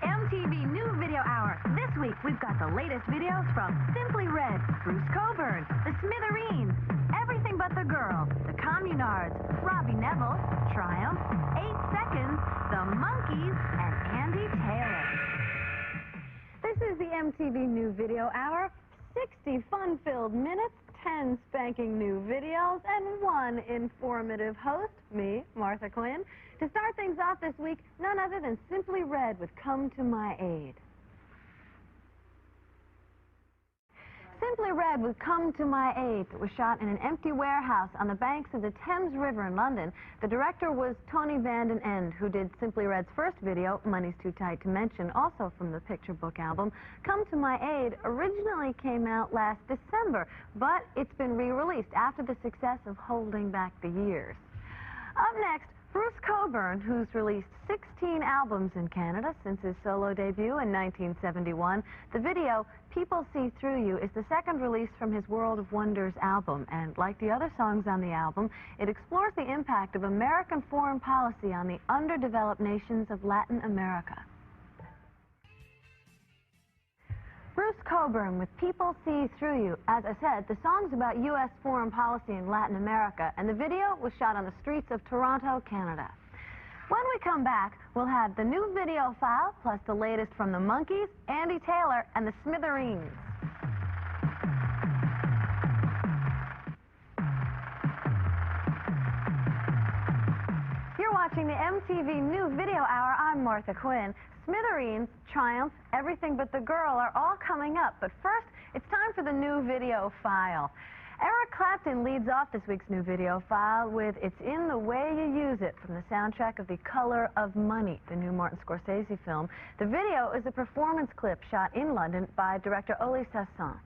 MTV New Video Hour. This week, we've got the latest videos from Simply Red, Bruce Cockburn, The Smithereens, Everything But the Girl, The Communards, Robbie Neville, Triumph, 8 Seconds, The Monkees, and Andy Taylor. This is the MTV New Video Hour. 60 fun-filled minutes, 10 spanking new videos, and 1 informative host, me, Martha Quinn. To start things off this week, none other than Simply Red with Come to My Aid. Simply Red with Come to My Aid was shot in an empty warehouse on the banks of the Thames River in London. The director was Tony Van Den End, who did Simply Red's first video, Money's Too Tight to Mention, also from the picture book album. Come to My Aid originally came out last December, but it's been re-released after the success of Holding Back the Years. Up next, Bruce Cockburn, who's released 16 albums in Canada since his solo debut in 1971. The video, People See Through You, is the second release from his World of Wonders album, and like the other songs on the album, it explores the impact of American foreign policy on the underdeveloped nations of Latin America. Bruce Cockburn with People See Through You. As I said, the song's about U.S. foreign policy in Latin America, and the video was shot on the streets of Toronto, Canada. When we come back, we'll have the new video file, plus the latest from the Monkees, Andy Taylor, and the Smithereens. You're watching the MTV New Video Hour. I'm Martha Quinn. Smithereens, Triumph, Everything But the Girl are all coming up, but first, it's time for the new video file. Eric Clapton leads off this week's new video file with It's in the Way You Use It from the soundtrack of The Color of Money, the new Martin Scorsese film. The video is a performance clip shot in London by director Oli Sasson.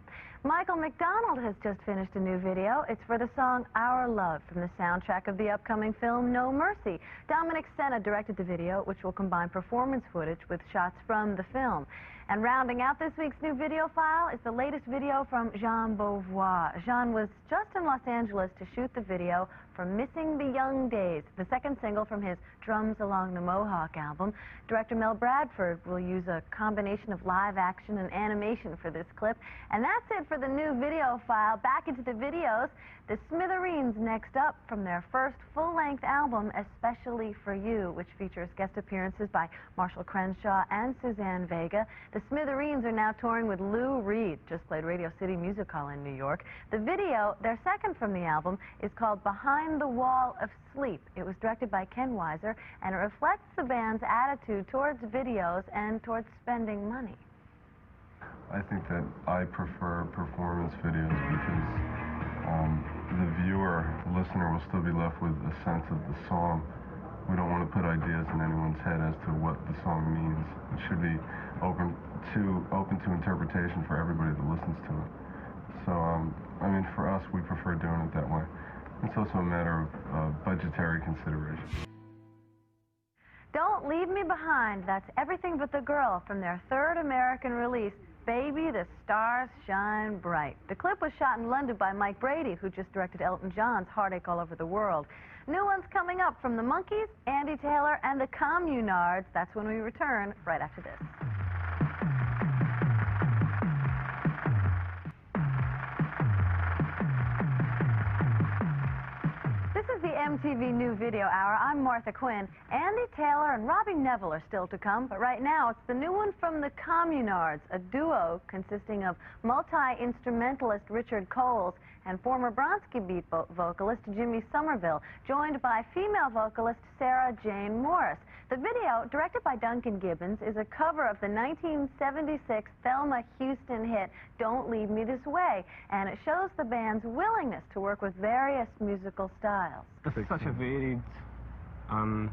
Michael McDonald has just finished a new video. It's for the song Our Love from the soundtrack of the upcoming film No Mercy. Dominic Sena directed the video, which will combine performance footage with shots from the film. And rounding out this week's new video file is the latest video from Jean Beauvoir. Jean was just in Los Angeles to shoot the video for Missing the Young Days, the second single from his Drums Along the Mohawk album. Director Mel Bradford will use a combination of live action and animation for this clip. And that's it for the new video file. Back into the videos, the Smithereens next up from their first full-length album, Especially for You, which features guest appearances by Marshall Crenshaw and Suzanne Vega. The Smithereens are now touring with Lou Reed, just played Radio City Music Hall in New York. The video, their second from the album, is called Behind the Wall of Sleep. It was directed by Ken Weiser, and it reflects the band's attitude towards videos and towards spending money. I think that I prefer performance videos because the viewer, the listener, will still be left with a sense of the song. We don't want to put ideas in anyone's head as to what the song means. It should be open to interpretation for everybody that listens to it. So, I mean, for us, we prefer doing it that way. It's also a matter of budgetary consideration. Don't Leave Me Behind. That's Everything But the Girl from their third American release, Baby, the Stars Shine Bright. The clip was shot in London by Mike Brady, who just directed Elton John's Heartache All Over the World. New ones coming up from the Monkees, Andy Taylor, and the Communards. That's when we return right after this. The MTV New Video Hour. I'm Martha Quinn. Andy Taylor and Robbie Neville are still to come, but right now it's the new one from the Communards, a duo consisting of multi-instrumentalist Richard Coles and former Bronski Beat vocalist Jimmy Somerville, joined by female vocalist Sarah Jane Morris. The video, directed by Duncan Gibbons, is a cover of the 1976 Thelma Houston hit Don't Leave Me This Way, and it shows the band's willingness to work with various musical styles. It's such a varied sound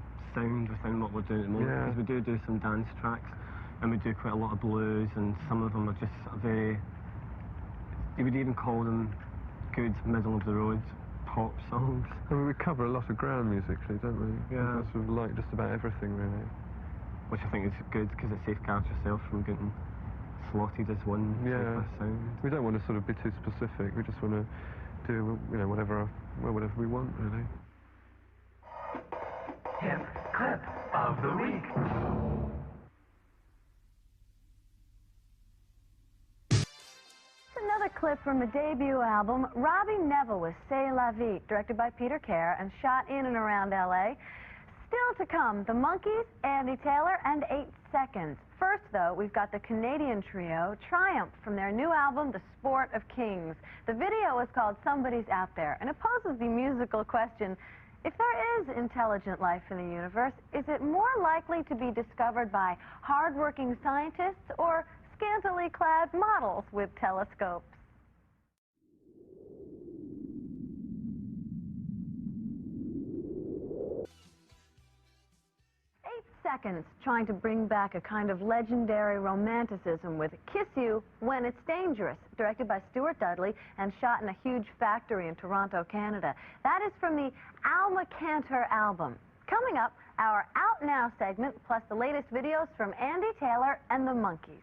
within what we're doing at the moment, because we do some dance tracks, and we do quite a lot of blues, and some of them are just very, you would even call them good middle-of-the-road pop songs. I mean, we cover a lot of ground musically, don't we? Yeah. We sort of like just about everything, really. Which I think is good, because it safeguards yourself from getting slotted as one sound. We don't want to sort of be too specific. We just want to do, you know, whatever we want, really. Hip Clip of the Week. clip from a debut album, Robbie Neville with C'est La Vie, directed by Peter Kerr and shot in and around L.A. Still to come, the Monkees, Andy Taylor, and 8 Seconds. First, though, we've got the Canadian trio Triumph from their new album, The Sport of Kings. The video is called Somebody's Out There, and it poses the musical question, if there is intelligent life in the universe, is it more likely to be discovered by hard-working scientists or scantily clad models with telescopes? 8 Seconds, trying to bring back a kind of legendary romanticism with Kiss You When It's Dangerous, directed by Stuart Dudley and shot in a huge factory in Toronto, Canada. That is from the Alma Cantor album. Coming up, our Out Now segment, plus the latest videos from Andy Taylor and the Monkees.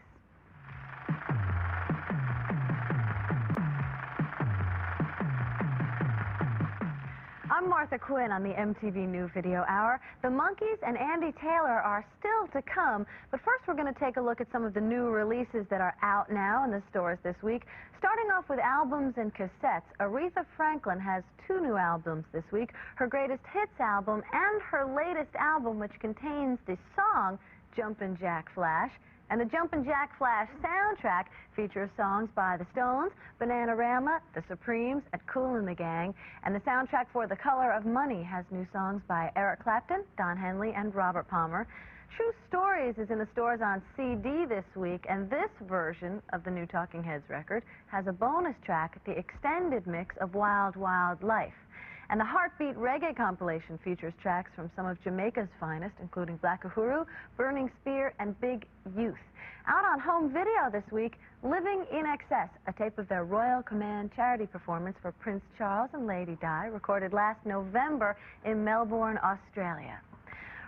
I'm Martha Quinn on the MTV New Video Hour. The Monkees and Andy Taylor are still to come, but first we're going to take a look at some of the new releases that are out now in the stores this week. Starting off with albums and cassettes, Aretha Franklin has 2 new albums this week, her greatest hits album and her latest album, which contains the song Jumpin' Jack Flash. And the Jumpin' Jack Flash soundtrack features songs by The Stones, Bananarama, The Supremes, and Kool and the Gang. And the soundtrack for The Color of Money has new songs by Eric Clapton, Don Henley, and Robert Palmer. True Stories is in the stores on CD this week, and this version of the new Talking Heads record has a bonus track, the extended mix of Wild Wild Life. And the Heartbeat Reggae compilation features tracks from some of Jamaica's finest, including Black Uhuru, Burning Spear, and Big Youth. Out on home video this week, Living in Excess, a tape of their Royal Command charity performance for Prince Charles and Lady Di, recorded last November in Melbourne, Australia.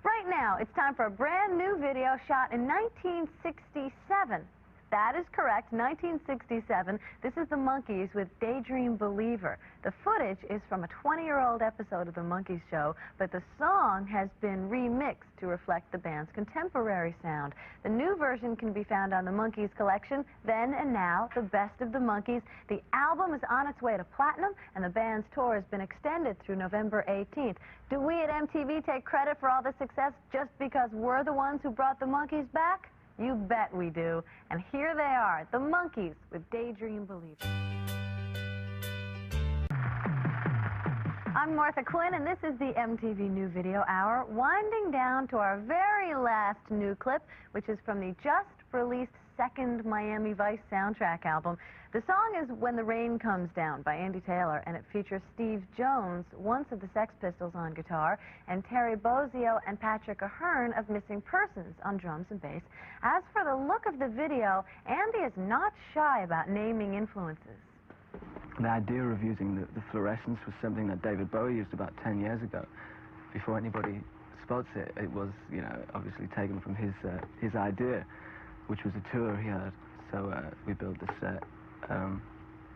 Right now, it's time for a brand new video shot in 1967. That is correct, 1967. This is the Monkees with Daydream Believer. The footage is from a 20-year-old episode of the Monkees show, but the song has been remixed to reflect the band's contemporary sound. The new version can be found on the Monkees collection, Then and Now, The Best of the Monkees. The album is on its way to platinum, and the band's tour has been extended through November 18th. Do we at MTV take credit for all the success just because we're the ones who brought the Monkees back? You bet we do. And here they are, the Monkees with Daydream Believer. I'm Martha Quinn, and this is the MTV New Video Hour, winding down to our very last new clip, which is from the just-released second Miami Vice soundtrack album. The song is When the Rain Comes Down by Andy Taylor, and it features Steve Jones, once of the Sex Pistols, on guitar, and Terry Bozzio and Patrick Ahern of Missing Persons on drums and bass. As for the look of the video, Andy is not shy about naming influences. The idea of using the fluorescence was something that David Bowie used about 10 years ago. Before anybody spots it, it was, you know, obviously taken from his idea, which was a tour he had. So we built the set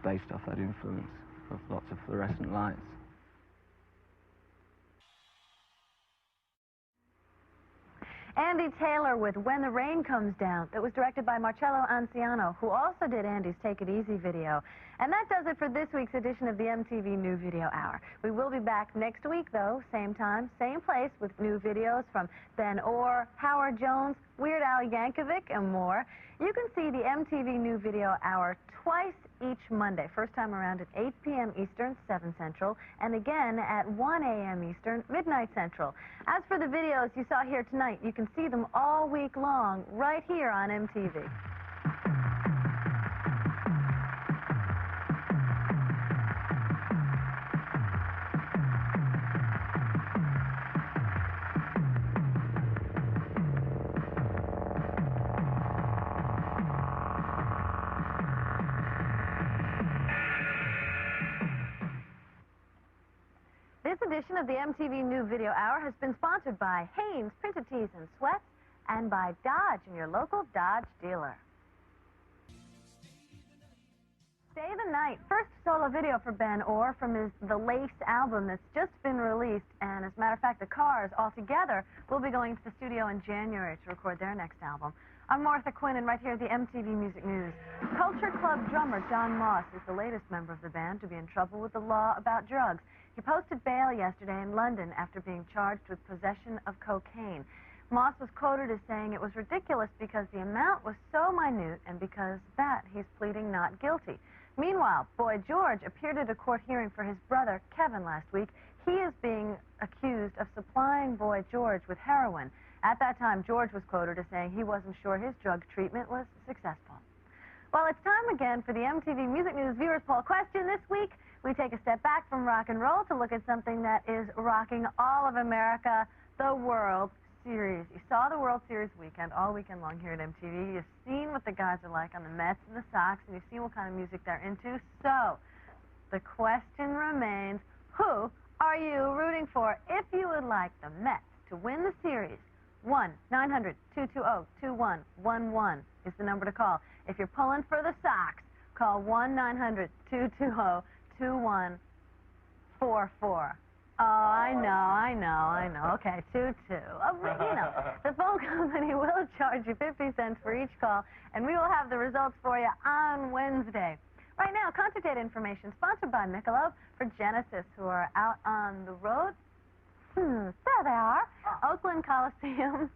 based off that influence of lots of fluorescent lights. Andy Taylor with When the Rain Comes Down, that was directed by Marcello Anciano, who also did Andy's Take It Easy video. And that does it for this week's edition of the MTV New Video Hour. We will be back next week, though, same time, same place, with new videos from Ben Orr, Howard Jones, Weird Al Yankovic, and more. You can see the MTV New Video Hour twice each Monday. First time around at 8 p.m. Eastern, 7 Central, and again at 1 a.m. Eastern, midnight Central. As for the videos you saw here tonight, you can see them all week long right here on MTV. This edition of the MTV New Video Hour has been sponsored by Hanes Printed Tees and Sweats and by Dodge and your local Dodge dealer. Stay the Night, first solo video for Ben Orr from The Lace album that's just been released. And as a matter of fact, the Cars all together will be going to the studio in January to record their next album. I'm Martha Quinn, and right here at the MTV Music News. Culture Club drummer John Moss is the latest member of the band to be in trouble with the law about drugs. He posted bail yesterday in London after being charged with possession of cocaine. Moss was quoted as saying it was ridiculous because the amount was so minute, and because of that, he's pleading not guilty. Meanwhile, Boy George appeared at a court hearing for his brother, Kevin, last week. He is being accused of supplying Boy George with heroin. At that time, George was quoted as saying he wasn't sure his drug treatment was successful. Well, it's time again for the MTV Music News Viewers Poll question. This week, we take a step back from rock and roll to look at something that is rocking all of America, the World Series. You saw the World Series weekend, all weekend long here at MTV. You've seen what the guys are like on the Mets and the Sox, and you've seen what kind of music they're into. So, the question remains, who are you rooting for? If you would like the Mets to win the series, 1-900-220-2111 is the number to call. If you're pulling for the Sox, call 1-900-220-2144. Oh, I know. Okay, 22. The phone company will charge you 50 cents for each call, and we will have the results for you on Wednesday. Right now, concert date information sponsored by Michelob for Genesis, who are out on the road. There they are. Oakland Coliseum,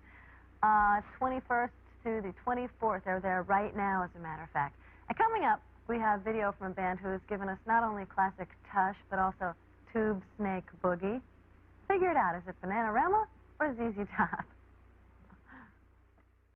21st to the 24th. They're there right now, as a matter of fact. And coming up, we have video from a band who has given us not only classic Tush, but also Tube Snake Boogie. Figure it out. Is it Bananarama or ZZ Top?